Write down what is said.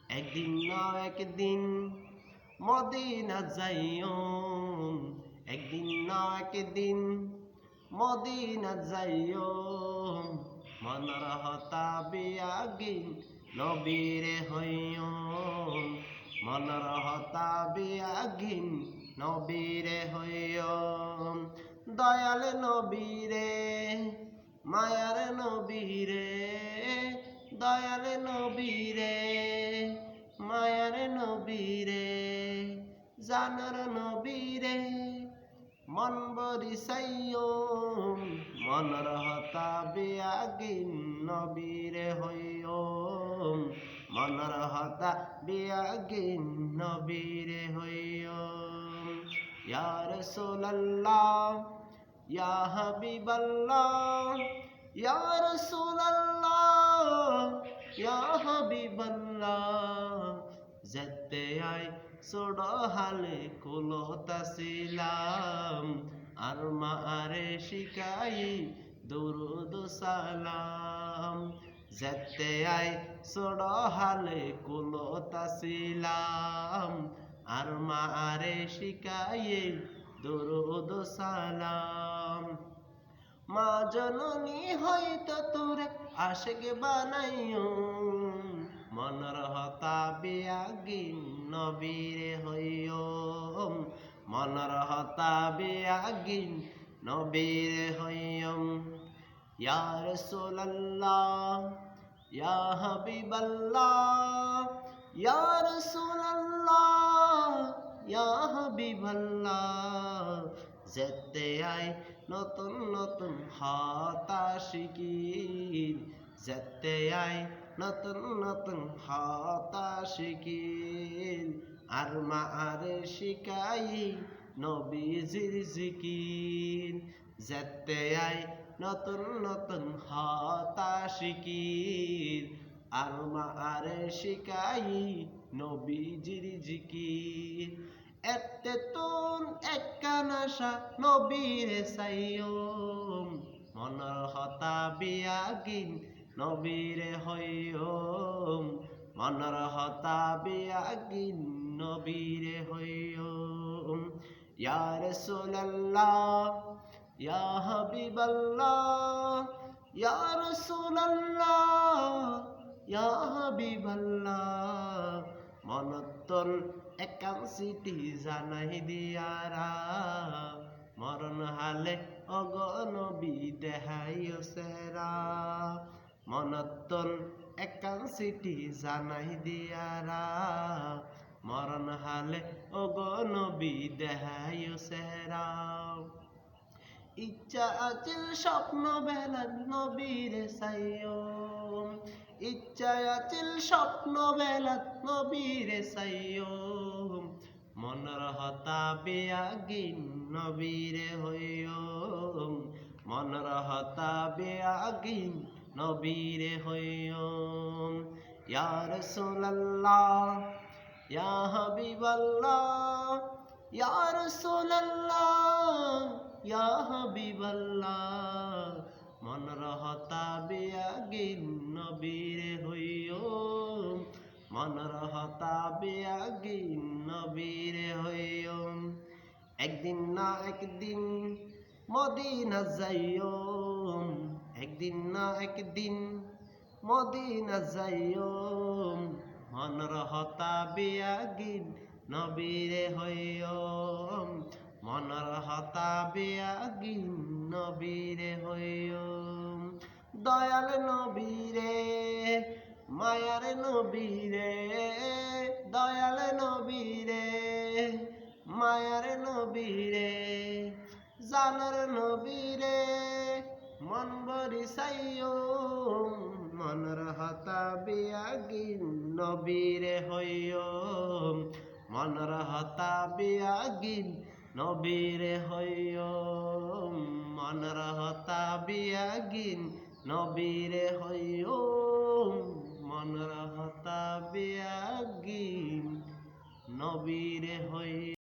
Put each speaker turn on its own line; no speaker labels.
একদিন না একদিন মদিনা যাইও, একদিন না একদিন মদিনা যাইও। মনের হতা বিয়াগিন নবীরে হইও, মনের হতা বিয়াগিন নবীরে হইও। দয়াল নবীরে মায়ার নবীরে, দয়াল নবীরে মায়ার নবীরে, জানার নবীরে মন বরিসাইও। মনের হতা বিয়াগিন নবীরে হইও, মনের হতা বিয়াগিন নবীরে হইও। ইয়া রাসূলুল্লাহ ইয়া হাবিবাল্লাহ, ইয়া রাসূলুল্লাহ ইয়া হাবিবাল্লাহ। যেতে আই ছোট হালে কুলতাছিলাম, আর মারে শিখাই দুরুদ সালাম। যেতে আই ছোট হালে কুলতাছিলাম, আর মারে শিখাই দুরুদ সালাম। মা জননী হয়তো তোরে আশিক বানাইও, মনের হতা বিয়াগিন নবীরে হইও, মনের হতা বিয়াগিন নবীরে হইও। ইয়া রাসূলুল্লাহ ইয়া হাবিবাল্লাহ, ইয়া রাসূলুল্লাহ ইয়া হাবিবাল্লাহ। যেতে আই নতুন নতুন হতা শিকির, যেতে আই নতুন নতুন হতা শিকির, আর মারে শিখাই নবীজির জিকির। যেতে আই নতুন নতুন হতা শিকির, আর মারে শিখাই নবীজির জিকির। এতে তুন একখানাশা নবীরে চাইও, মনের হতা বিয়াগিন নবীরে হইও, মনের হতা বিয়াগিন নবীরে হইও। ইয়া রাসূলুল্লাহ ইয়া হাবিবাল্লাহ, ইয়া রাসূলুল্লাহ ইয়া হাবিবাল্লাহ। মনতন একাম সিটি জানাই দিয়ারা, মরণ হালে অগনবী দেহাইও সেরা। মনতন একাম সিটি জানাই দিয়ারা, মরণ হালে অগনবী দেহাইও সেরা। ইচ্ছা আছিল স্বপ্ন বেলায় নবীরে চাইও, ইচ্ছা আছিল স্বপ্ন বেলায় নবীরে চাইও। মনের হতা বিয়াগিন নবীরে হইও, মনের হতা বিয়াগিন নবীরে হইও। ইয়া রাসূলুল্লাহ ইয়া হাবিবাল্লাহ, ইয়া রাসূলুল্লাহ ইয়া হাবিবাল্লাহ। মনের হতা বিয়াগিন নবীরে হইও, মনের হতা বিয়াগিন নবীরে হইও। একদিন না একদিন মদিনা যাইও, একদিন না একদিন মদিনা যাইও। মনের হতা বিয়াগিন নবীরে হইও, মনের হতা বিয়াগিন নবীরে হইও। দয়াল নবীরে মায়ার নবীরে, দয়াল নবীরে মায়ার নবীরে, জানার নবীরে মন বরিসাইও। মনের হতা বিয়াগিন নবীরে হইও, মনের হতা বিয়াগিন নবীরে হইও, মনের হতা বিয়াগিন নবীরে হইও, মনের হতা বিয়াগিন নবীরে হইও।